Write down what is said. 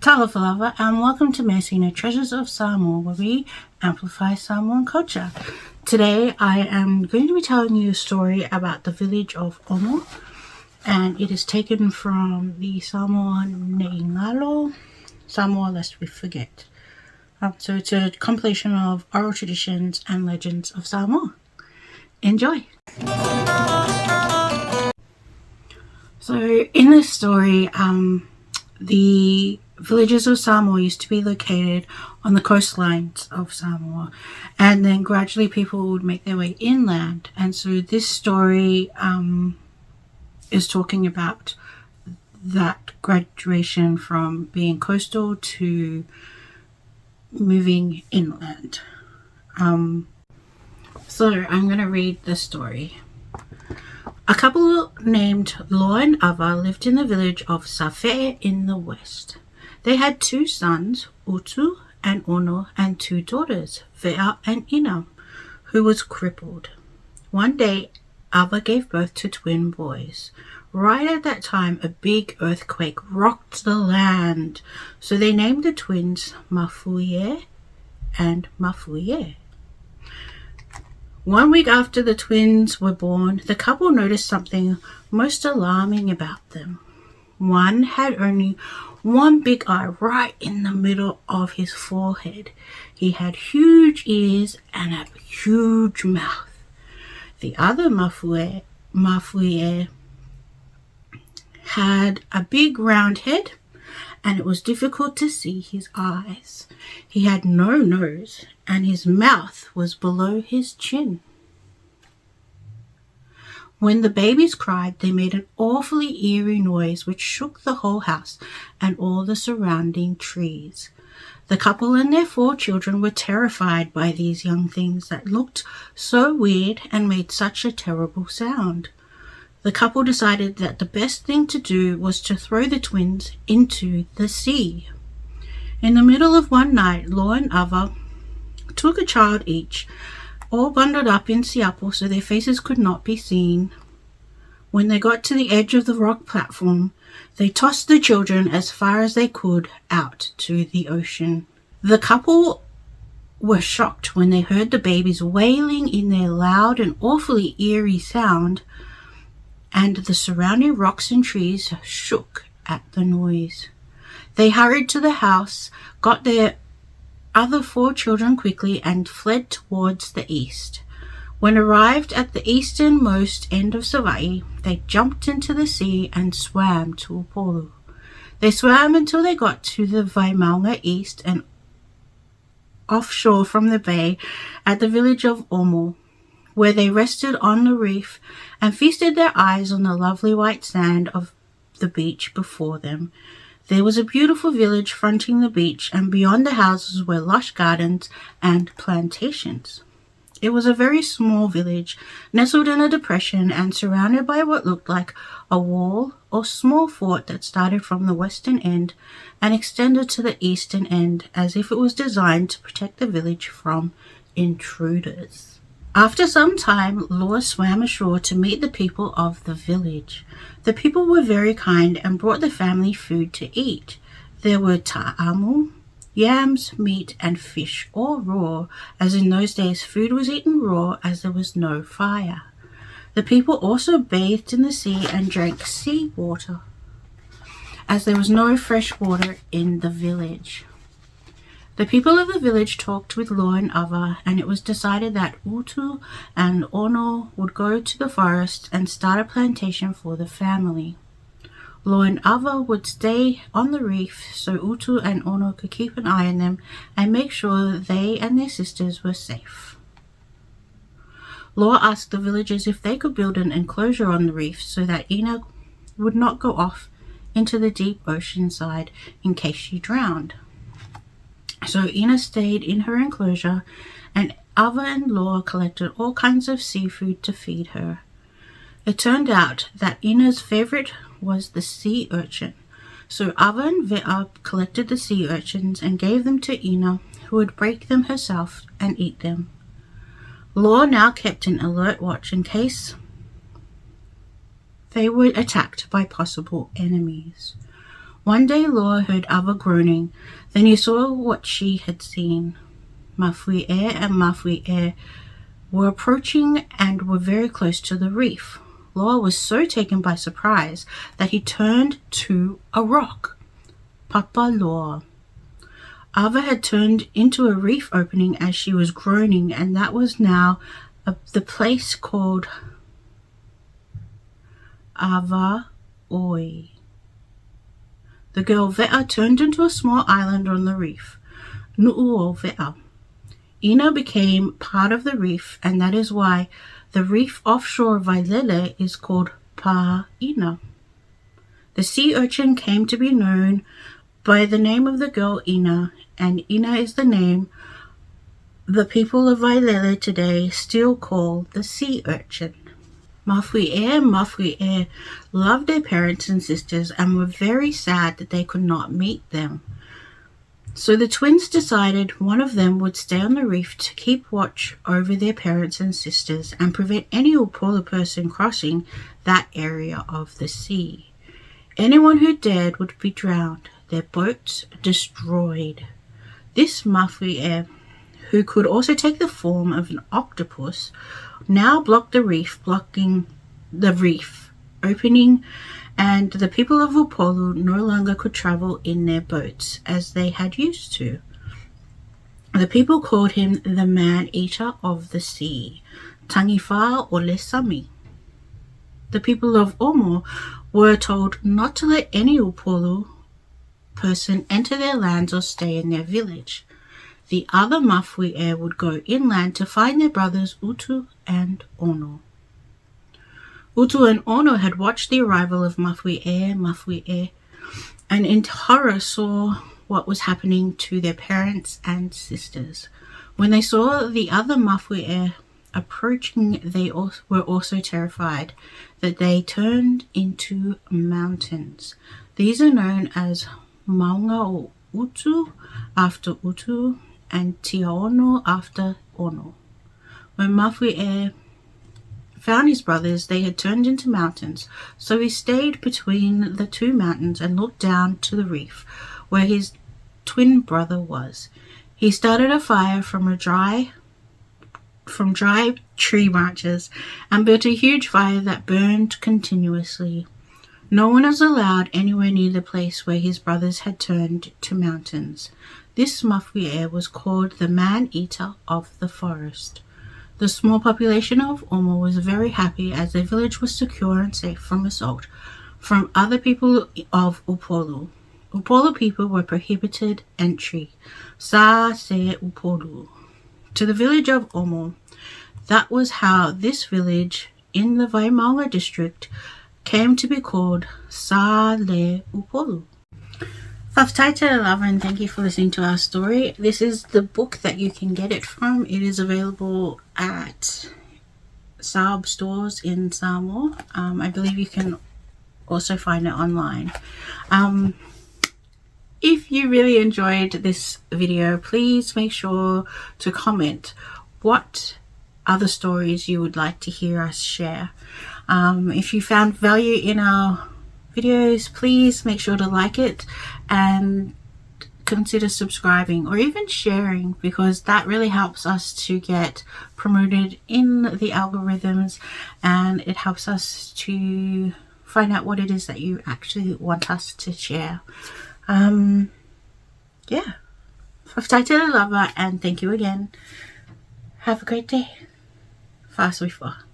Talofa lava, and welcome to Measina, Treasures of Samoa, where we amplify Samoan culture. Today I am going to be telling you a story about the village of Omo, and it is taken from the Samoan Legend, Samoa lest we forget. So it's a compilation of oral traditions and legends of Samoa. Enjoy! So in this story, the villages of Samoa used to be located on the coastlines of Samoa, and then gradually people would make their way inland. And so this story is talking about that graduation from being coastal to moving inland. So I'm going to read the story. A couple named Loa and Ava lived in the village of Safe'e in the west. They had 2 sons, Utu and Ono, and 2 daughters, Ve'a and Ina, who was crippled. One day, Ava gave birth to twin boys. Right at that time, a big earthquake rocked the land, so they named the twins Mafuie and Mafuie. 1 week after the twins were born, the couple noticed something most alarming about them. One had only one big eye right in the middle of his forehead. He had huge ears and a huge mouth. The other Mafuie had a big round head, and it was difficult to see his eyes. He had no nose, and his mouth was below his chin. When the babies cried, they made an awfully eerie noise which shook the whole house and all the surrounding trees. The couple and their 4 children were terrified by these young things that looked so weird and made such a terrible sound. The couple decided that the best thing to do was to throw the twins into the sea. In the middle of one night, Loa and Ava took a child each, all bundled up in siapo so their faces could not be seen. When they got to the edge of the rock platform, they tossed the children as far as they could out to the ocean. The couple were shocked when they heard the babies wailing in their loud and awfully eerie sound, and the surrounding rocks and trees shook at the noise. They hurried to the house, got their other 4 children quickly, and fled towards the east. When arrived at the easternmost end of Savaii, they jumped into the sea and swam to Upolu. They swam until they got to the Vaimaunga east and offshore from the bay at the village of Omo, where they rested on the reef and feasted their eyes on the lovely white sand of the beach before them. There was a beautiful village fronting the beach, and beyond the houses were lush gardens and plantations. It was a very small village, nestled in a depression and surrounded by what looked like a wall or small fort that started from the western end and extended to the eastern end, as if it was designed to protect the village from intruders. After some time, Loa swam ashore to meet the people of the village. The people were very kind and brought the family food to eat. There were ta'amu, yams, meat, and fish, all raw, as in those days food was eaten raw as there was no fire. The people also bathed in the sea and drank sea water, as there was no fresh water in the village. The people of the village talked with Loa and Ava, and it was decided that Utu and Ono would go to the forest and start a plantation for the family. Loa and Ava would stay on the reef so Utu and Ono could keep an eye on them and make sure they and their sisters were safe. Loa asked the villagers if they could build an enclosure on the reef so that Ina would not go off into the deep ocean side in case she drowned. So Ina stayed in her enclosure, and Ava and Loa collected all kinds of seafood to feed her. It turned out that Ina's favorite was the sea urchin, so Ava and Ve'a collected the sea urchins and gave them to Ina, who would break them herself and eat them. Loa now kept an alert watch in case they were attacked by possible enemies. One day Loa heard Ava groaning. Then he saw what she had seen. Mafui and Mafui were approaching and were very close to the reef. Loa was so taken by surprise that he turned to a rock. Papa Loa. Ava had turned into a reef opening as she was groaning, and that was now the place called Ava Oi. The girl Ve'a turned into a small island on the reef. Nu'uo Ve'a. Ina became part of the reef, and that is why the reef offshore of Wailele is called Pa'ina. The sea urchin came to be known by the name of the girl Ina, and Ina is the name the people of Wailele today still call the sea urchin. Mafui and Mafui loved their parents and sisters and were very sad that they could not meet them. So the twins decided one of them would stay on the reef to keep watch over their parents and sisters and prevent any Upolu person crossing that area of the sea. Anyone who dared would be drowned, their boats destroyed. This Mafui, who could also take the form of an octopus, now blocked the reef, blocking the reef opening, and the people of Upolu no longer could travel in their boats as they had used to. The people called him the man-eater of the sea, Tangifa Ole Sami. The people of Omo were told not to let any Upolu person enter their lands or stay in their village. The other Mafui would go inland to find their brothers Utu and Ono. Utu and Ono had watched the arrival of Mafui, and in horror saw what was happening to their parents and sisters. When they saw the other Mafui approaching, they were also terrified that they turned into mountains. These are known as Maunga o Utu after Utu and Tiaono after Ono. When Mafui found his brothers, they had turned into mountains, so he stayed between the two mountains and looked down to the reef where his twin brother was. He started a fire from dry tree branches and built a huge fire that burned continuously. No one was allowed anywhere near the place where his brothers had turned to mountains. This Mafui was called the man-eater of the forest. The small population of Omo was very happy as their village was secure and safe from assault from other people of Upolu. Upolu people were prohibited entry, Sa se Upolu, to the village of Omo. That was how this village in the Waimaunga district came to be called Sa le Upolu. Whaftaita lava, and thank you for listening to our story. This is the book that you can get it from. It is available at Saab stores in Samoa. I believe you can also find it online. If you really enjoyed this video, please make sure to comment what other stories you would like to hear us share. If you found value in our videos, please make sure to like it and consider subscribing or even sharing, because that really helps us to get promoted in the algorithms and it helps us to find out what it is that you actually want us to share. Yeah, whaftaita lava, and thank you again. Have a great day. Fa sui fa.